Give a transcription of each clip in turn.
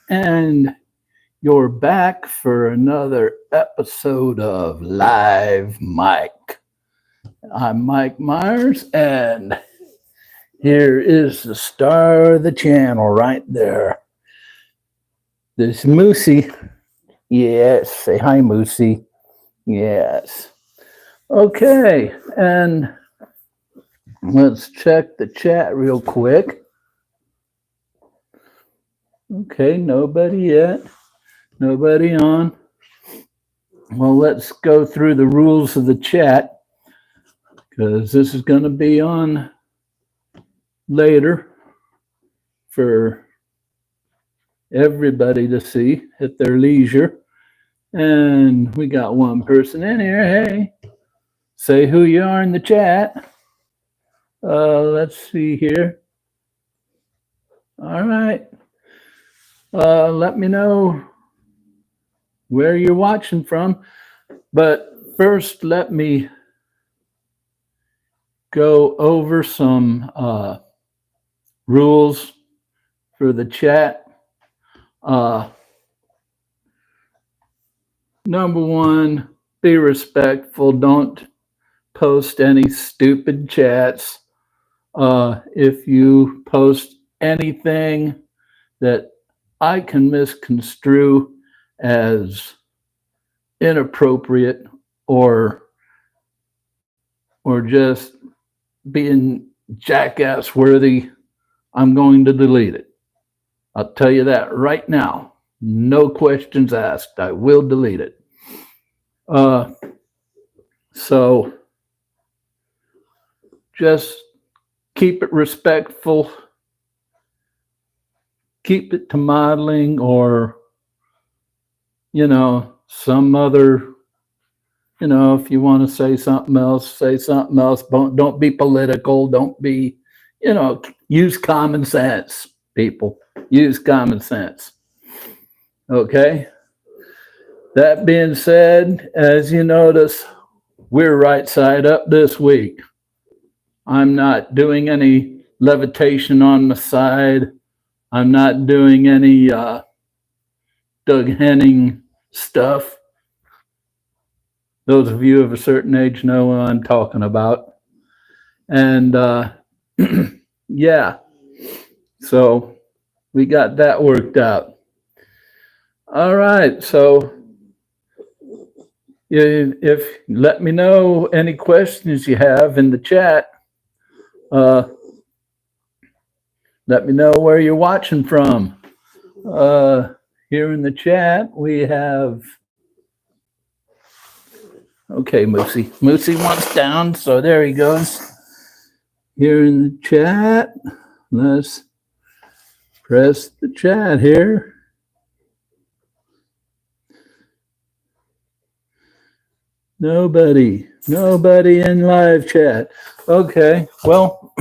and you're back for another episode of Live Mike. I'm Mike Myers, and here is the star of the channel right there. This Moosey. Yes, say hi, Moosey. Yes. Okay, and let's check the chat real quick. Okay, nobody yet. Nobody on. Well, let's go through the rules of the chat because this is going to be on later for everybody to see at their leisure. And we got one person in here. Hey, say who you are in the chat. Let's see here. All right. Let me know where you're watching from. But first, let me go over some rules for the chat. Number one, be respectful. Don't post any stupid chats. If you post anything that I can misconstrue as inappropriate or just being jackass worthy, I'm going to delete it. I'll tell you that right now. No questions asked. I will delete it. So just keep it respectful. Keep it to modeling or, some other, if you want to say something else, say something else. Don't be political. Don't be, use common sense, people. Use common sense. Okay? That being said, as you notice, we're right side up this week. I'm not doing any levitation on the side. I'm not doing any Doug Henning stuff. Those of you of a certain age know what I'm talking about. And yeah, so we got that worked out. All right, so if let me know any questions you have in the chat. Let me know where you're watching from. Here in the chat, we have. Okay, Moosey. Moosey wants down, so there he goes. Here in the chat, let's press the chat here. Nobody in live chat. Okay, well,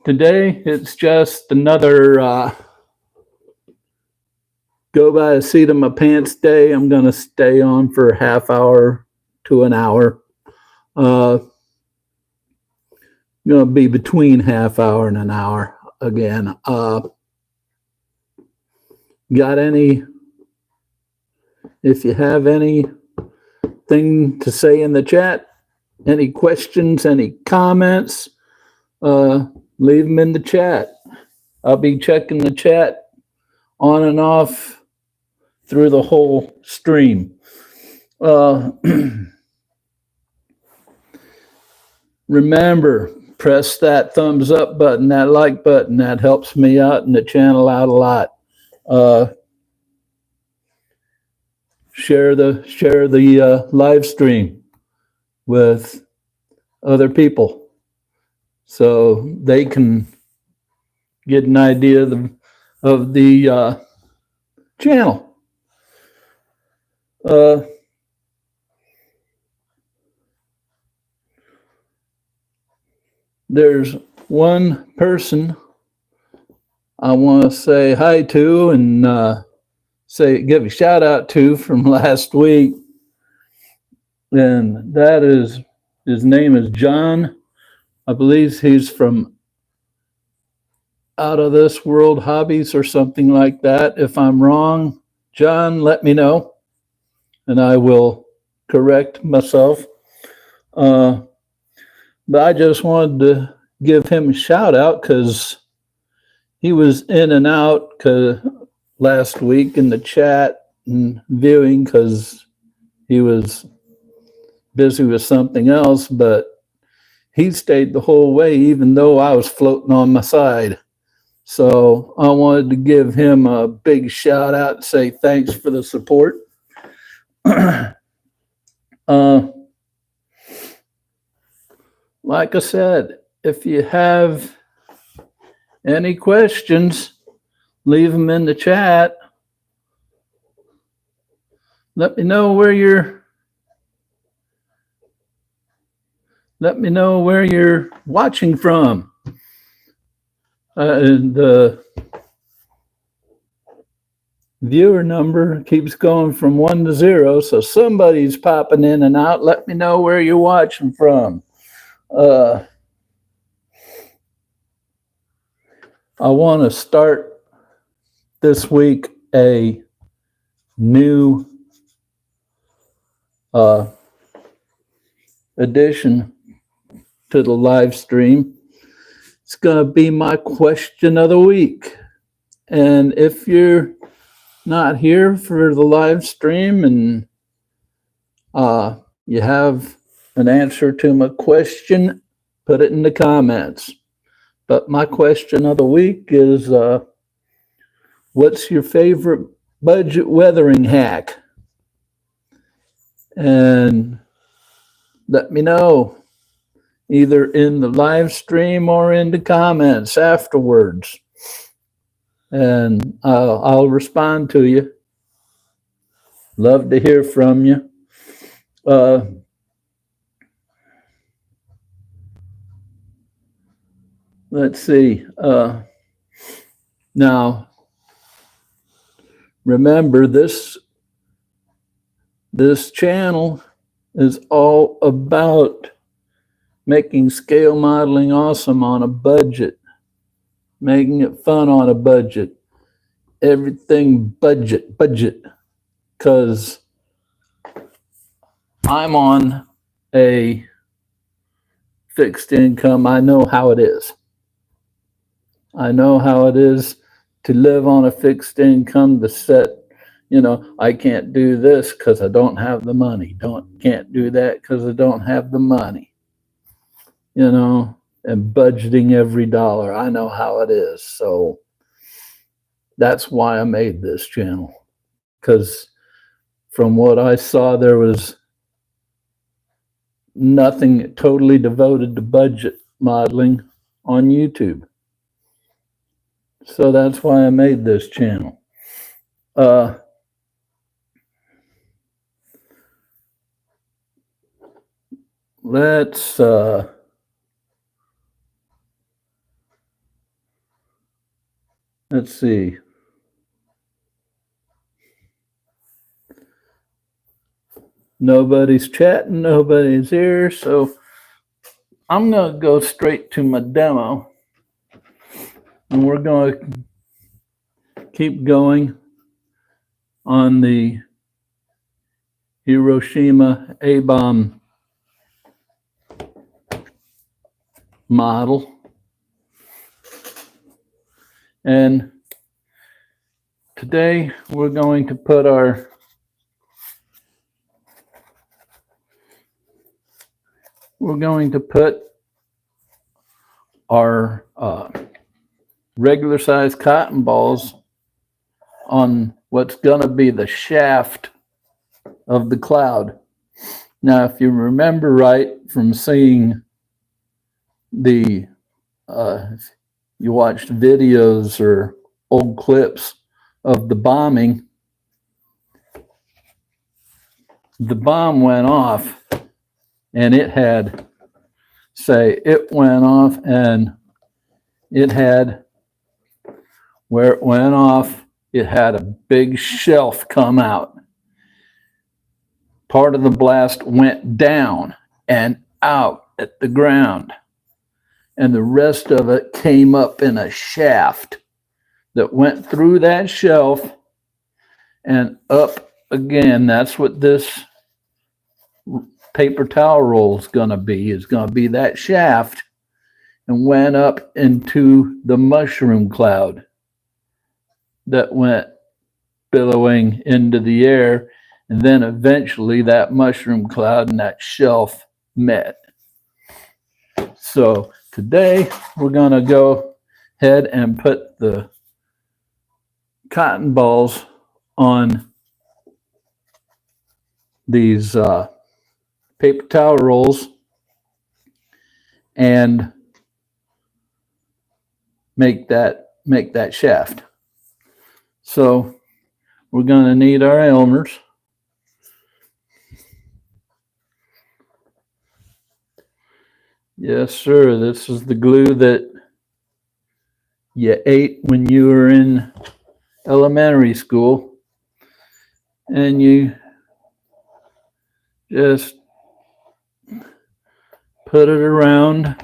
today it's just another go by the seat of my pants day. I'm going to stay on for a half hour to an hour. Going to be between half hour and an hour again. Got any? If you have anything to say in the chat, any questions, any comments, leave them in the chat. I'll be checking the chat on and off through the whole stream. Remember, press that thumbs up button, that like button. That helps me out and the channel out a lot. Share the live stream with other people so they can get an idea of the channel. There's one person I want to say hi to and give a shout out to from last week, and that is, his name is John. I believe he's from out of this world hobbies or something like that. If I'm wrong, John, let me know and I will correct myself. Uh, but I just wanted to give him a shout out because he was in and out last week in the chat and viewing because he was busy with something else, but he stayed the whole way, even though I was floating on my side. So I wanted to give him a big shout out and say thanks for the support. Like I said, if you have any questions, leave them in the chat. Let me know where you're watching from. And the viewer number keeps going from 1 to 0, so somebody's popping in and out. Let me know where you're watching from. I want to start this week a new addition to the live stream. It's going to be my question of the week. And if you're not here for the live stream and you have an answer to my question, put it in the comments. But my question of the week is, what's your favorite budget weathering hack? And let me know either in the live stream or in the comments afterwards. And I'll respond to you. Love to hear from you. Let's see. Now, remember this channel is all about making scale modeling awesome on a budget, making it fun on a budget, everything budget, because I'm on a fixed income. I know how it is. I know how it is to live on a fixed income, to set, I can't do this because I don't have the money. Can't do that because I don't have the money. And budgeting every dollar. I know how it is. So that's why I made this channel. Because from what I saw, there was nothing totally devoted to budget modeling on YouTube. So that's why I made this channel. Let's see. Nobody's chatting, nobody's here, so I'm going to go straight to my demo. And we're going to keep going on the Hiroshima A-bomb model. And today we're going to put our regular size cotton balls on what's going to be the shaft of the cloud. Now, if you remember right from seeing you watched videos or old clips of the bombing, the bomb went off and it went off and it had, where it went off, it had a big shelf come out. Part of the blast went down and out at the ground. and the rest of it came up in a shaft that went through that shelf and up again. That's what this paper towel roll is going to be. It's going to be that shaft, and went up into the mushroom cloud that went billowing into the air. And then eventually that mushroom cloud and that shelf met. So today we're going to go ahead and put the cotton balls on these paper towel rolls and make that shaft. So we're going to need our Elmer's. Yes, sir. This is the glue that you ate when you were in elementary school. And you just put it around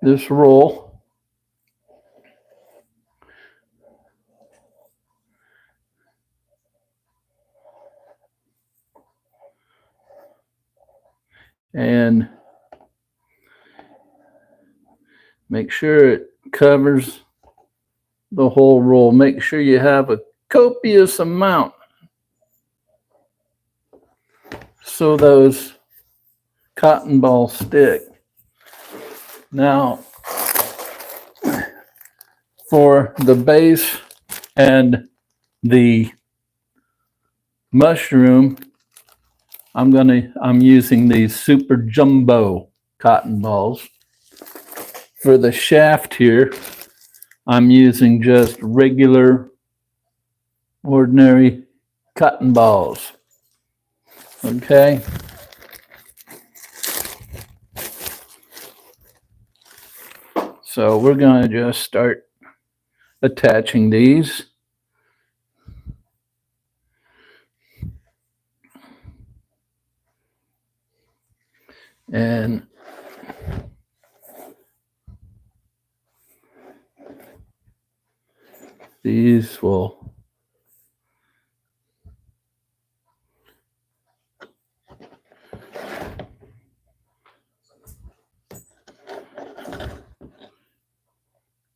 this roll. And make sure it covers the whole roll. Make sure you have a copious amount so those cotton balls stick. Now, for the base and the mushroom, I'm using these super jumbo cotton balls. For the shaft here, I'm using just regular, ordinary cotton balls. Okay. So we're going to just start attaching these. And these will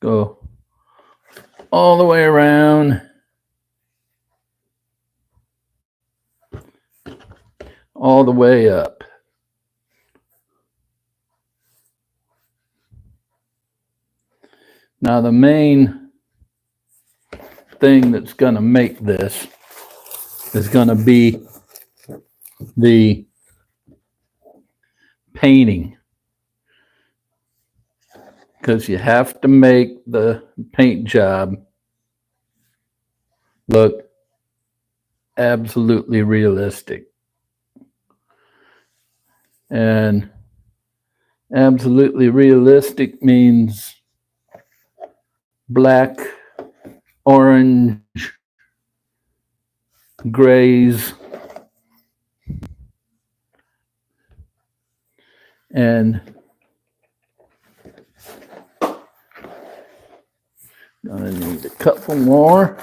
go all the way around, all the way up. Now the main thing that's going to make this is going to be the painting, because you have to make the paint job look absolutely realistic. And absolutely realistic means black, orange, grays, and gonna need a couple more.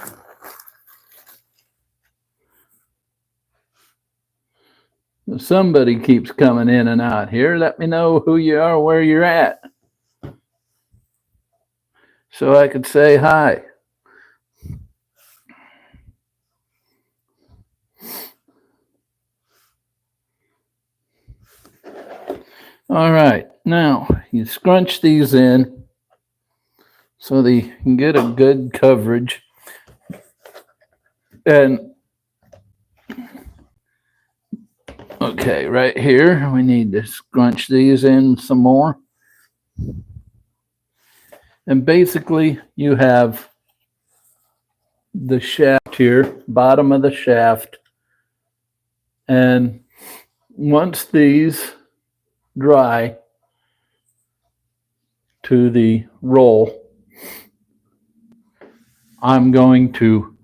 Somebody keeps coming in and out here. Let me know who you are, where you're at, so I could say hi. All right, now you scrunch these in so that you can get a good coverage. And okay, right here, we need to scrunch these in some more. And basically, you have the shaft here, bottom of the shaft. And once these dry to the roll, I'm going to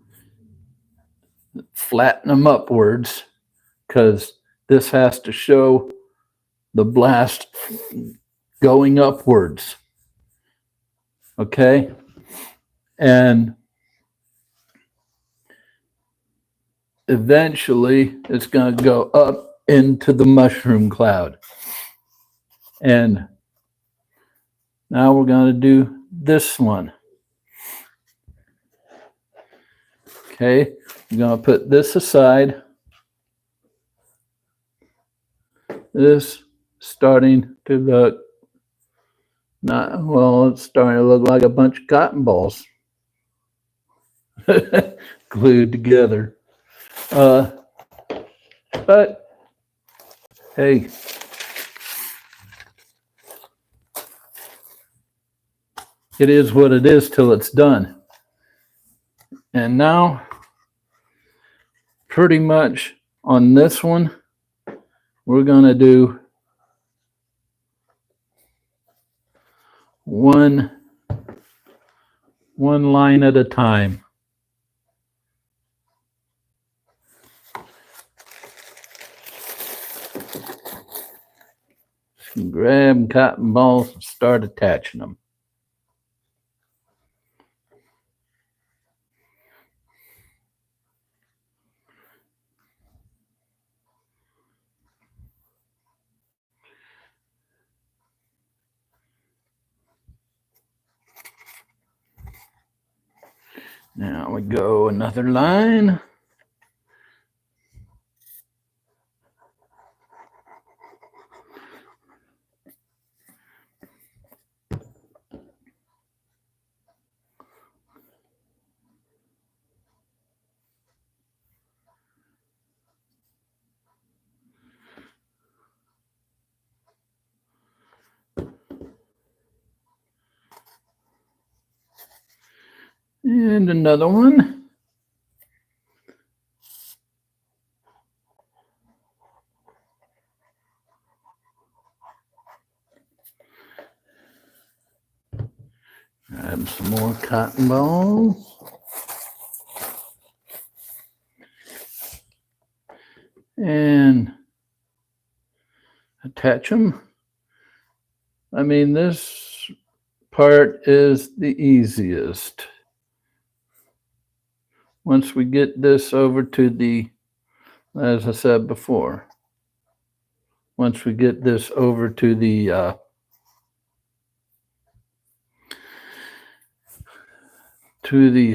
flatten them upwards because this has to show the blast going upwards. Okay? And eventually it's going to go up into the mushroom cloud. And now we're going to do this one. Okay, I'm going to put this aside. This starting to look not, well, it's starting to look like a bunch of cotton balls glued together. But hey, it is what it is till it's done. And now, pretty much on this one, we're going to do one line at a time. Grab cotton balls and start attaching them. Now we go another line. And another one. Grab some more cotton balls. And attach them. I mean, this part is the easiest. Once we get this over to the, as I said before, once we get this over to the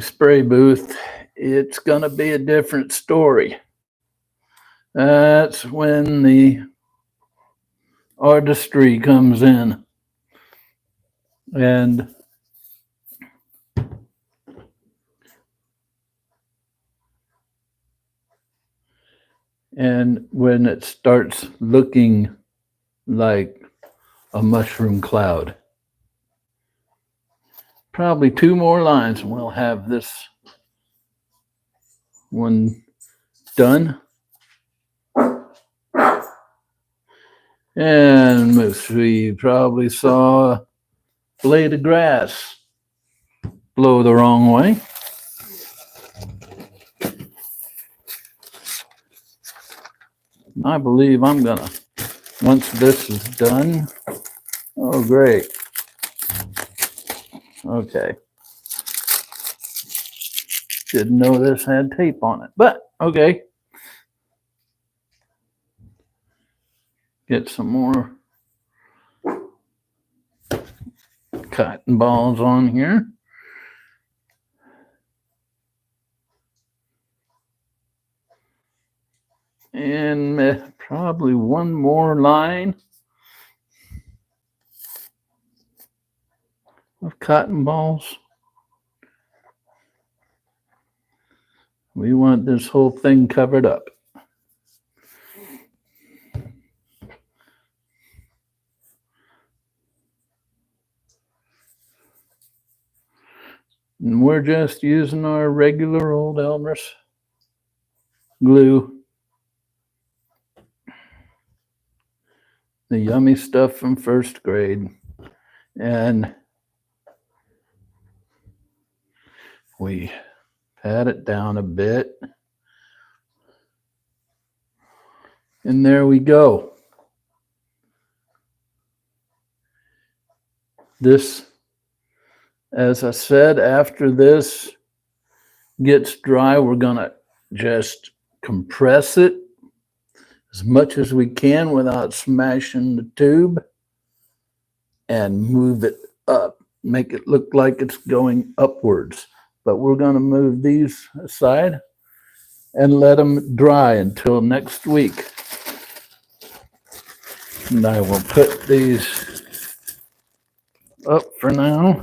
spray booth, it's going to be a different story. That's when the artistry comes in. And when it starts looking like a mushroom cloud. Probably 2 more lines and we'll have this one done. And most of you probably saw a blade of grass blow the wrong way. I believe I'm gonna, once this is done, oh great. Okay. Didn't know this had tape on it, but okay. Get some more cotton balls on here. And probably one more line of cotton balls. We want this whole thing covered up. And we're just using our regular old Elmer's glue. The yummy stuff from first grade. And We pat it down a bit. And there we go. This, as I said, after this gets dry, we're going to just compress it as much as we can without smashing the tube and move it up, make it look like it's going upwards. But we're going to move these aside and let them dry until next week. And I will put these up for now.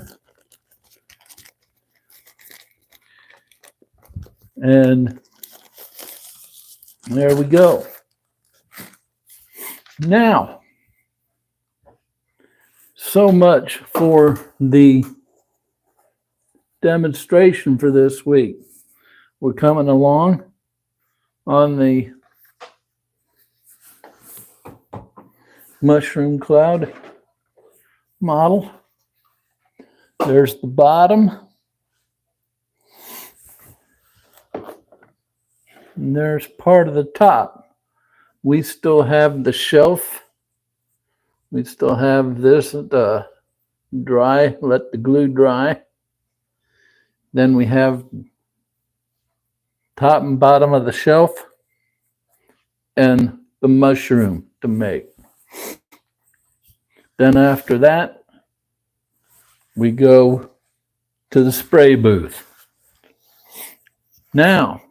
And there we go. Now, so much for the demonstration for this week. We're coming along on the mushroom cloud model. There's the bottom. And there's part of the top. We still have the shelf. We still have this dry, let the glue dry. Then we have top and bottom of the shelf and the mushroom to make. Then after that, we go to the spray booth. Now,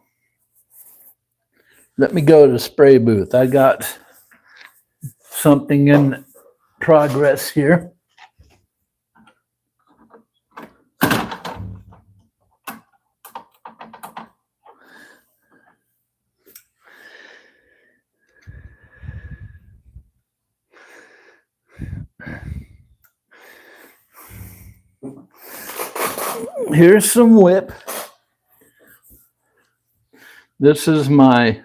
let me go to the spray booth. I got something in progress here. Here's some whip. This is my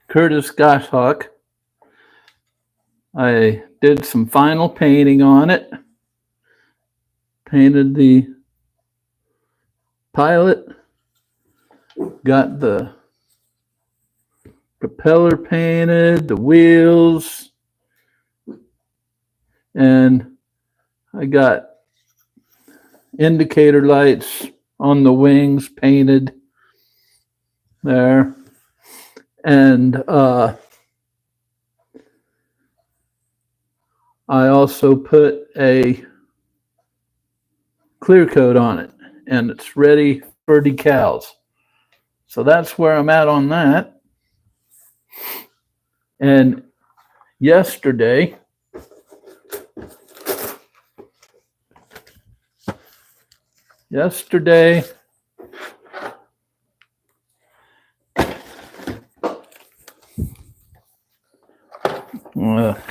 Curtis Goshawk. I did some final painting on it. Painted the pilot. Got the propeller painted, the wheels. And I got indicator lights on the wings painted there. And I also put a clear coat on it, and it's ready for decals. So that's where I'm at on that. And yesterday,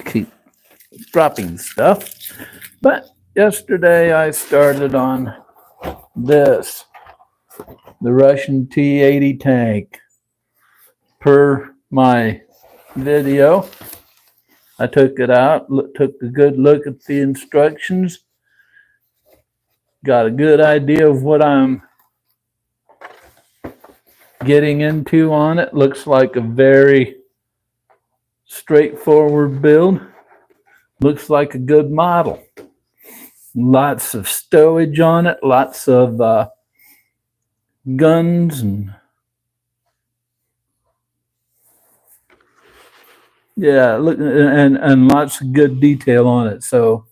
keep dropping stuff. But yesterday I started on this, the Russian T-80 tank. Per my video, I took it out, took a good look at the instructions, got a good idea of what I'm getting into on it. Looks like a very straightforward build. Looks like a good model. Lots of stowage on it, lots of guns and look, and lots of good detail on it. So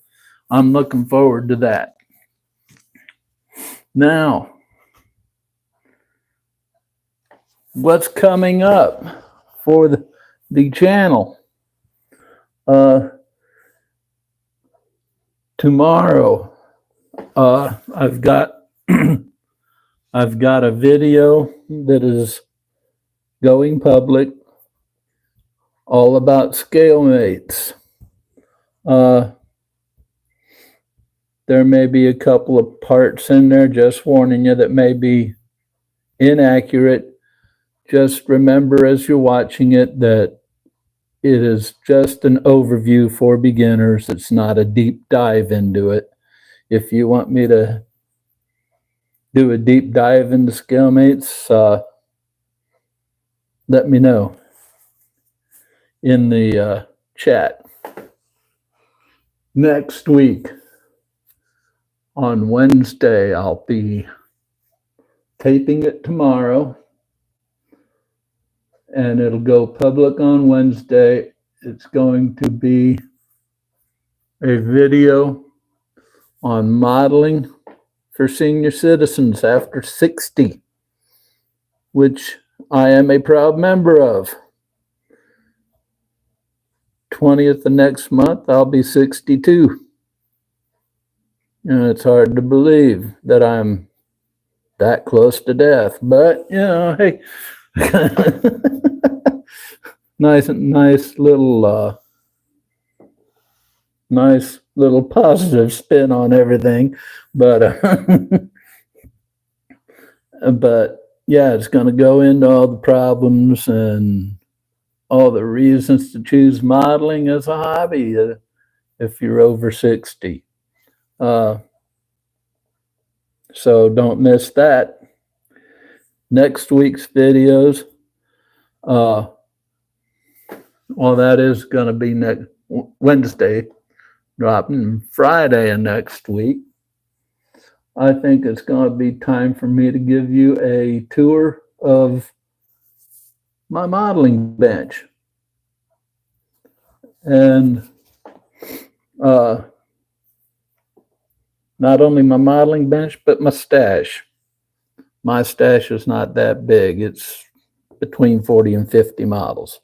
I'm looking forward to that. Now, what's coming up for the channel? Tomorrow, I've got I've got a video that is going public all about ScaleMates. There may be a couple of parts in there, just warning you, that may be inaccurate. Just remember as you're watching it that it is just an overview for beginners. It's not a deep dive into it. if you want me to do a deep dive into Scalemates, let me know in the chat. Next week on Wednesday, I'll be taping it tomorrow, and it'll go public on Wednesday. It's going to be a video on modeling for senior citizens after 60, which I am a proud member of. 20th of next month, I'll be 62. And it's hard to believe that I'm that close to death, but hey, nice little positive spin on everything, but but yeah, it's going to go into all the problems and all the reasons to choose modeling as a hobby if you're over 60. So don't miss that. Next week's videos, well, that is going to be next Wednesday, dropping Friday of next week. I think it's going to be time for me to give you a tour of my modeling bench. And not only my modeling bench, but my stash. My stash is not that big. It's between 40 and 50 models,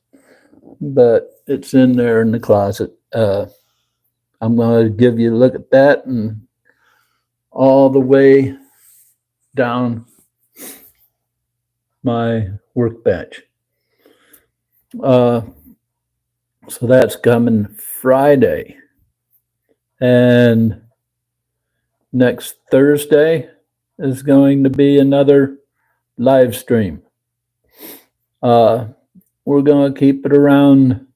but it's in there in the closet. I'm going to give you a look at that and all the way down my workbench. So that's coming Friday. And next Thursday is going to be another live stream. We're going to keep it around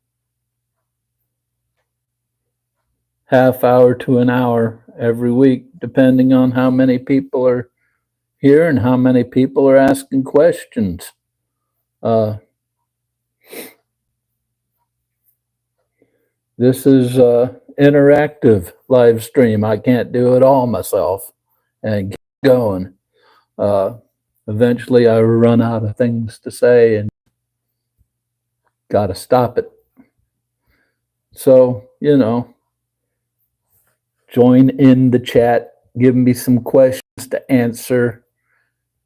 half hour to an hour every week, depending on how many people are here and how many people are asking questions. This is interactive live stream. I can't do it all myself and keep going. Eventually I run out of things to say and got to stop it. So, join in the chat, give me some questions to answer,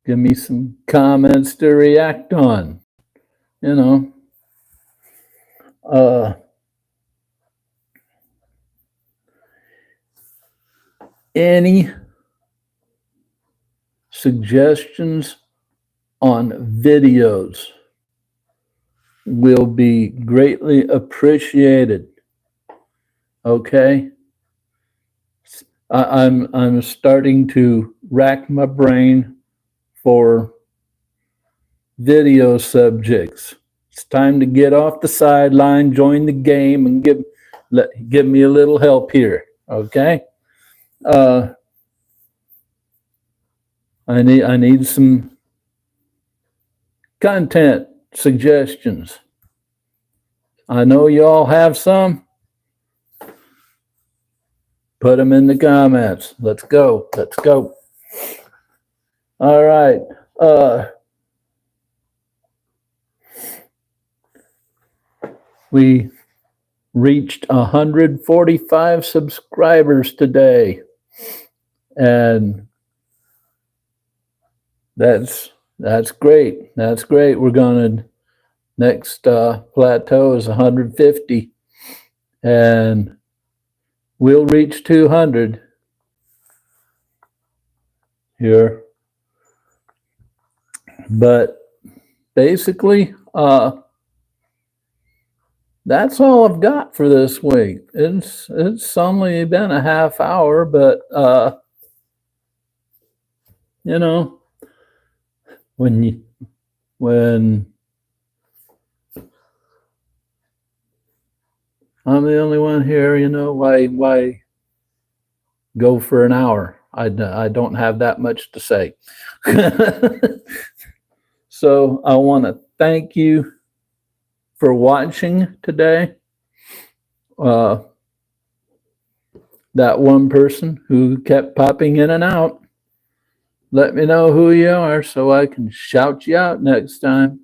give me some comments to react on, any suggestions on videos will be greatly appreciated. Okay? I'm starting to rack my brain for video subjects. It's time to get off the sideline, join the game, and give me a little help here. Okay? I need some content suggestions. I know you all have some. Put them in the comments. Let's go. Let's go. All right. We reached 145 subscribers today. And that's great. That's great. We're going to, next plateau is 150. And we'll reach 200 here. But basically, that's all I've got for this week. It's only been a half hour, but when I'm the only one here, why go for an hour. I don't have that much to say. So I want to thank you for watching today. That one person who kept popping in and out, let me know who you are so I can shout you out next time.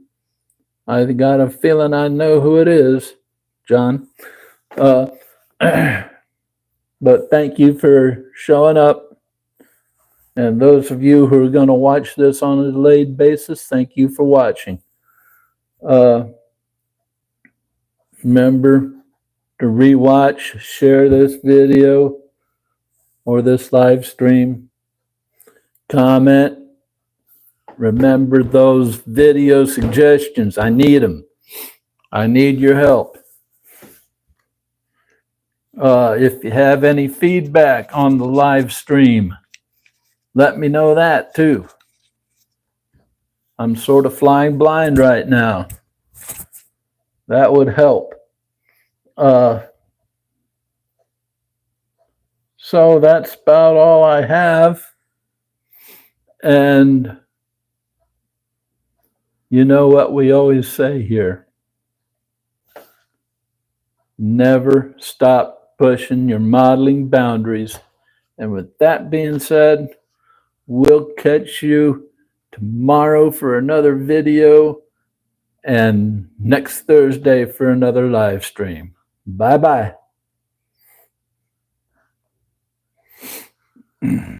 I got a feeling I know who it is, John. But thank you for showing up. And those of you who are going to watch this on a delayed basis, thank you for watching. Remember to rewatch, share this video or this live stream. Comment. Remember those video suggestions. I need them. I need your help. If you have any feedback on the live stream, let me know that too. I'm sort of flying blind right now. That would help. So that's about all I have. And you know what we always say here. Never stop pushing your modeling boundaries. And with that being said, we'll catch you tomorrow for another video and next Thursday for another live stream. Bye-bye.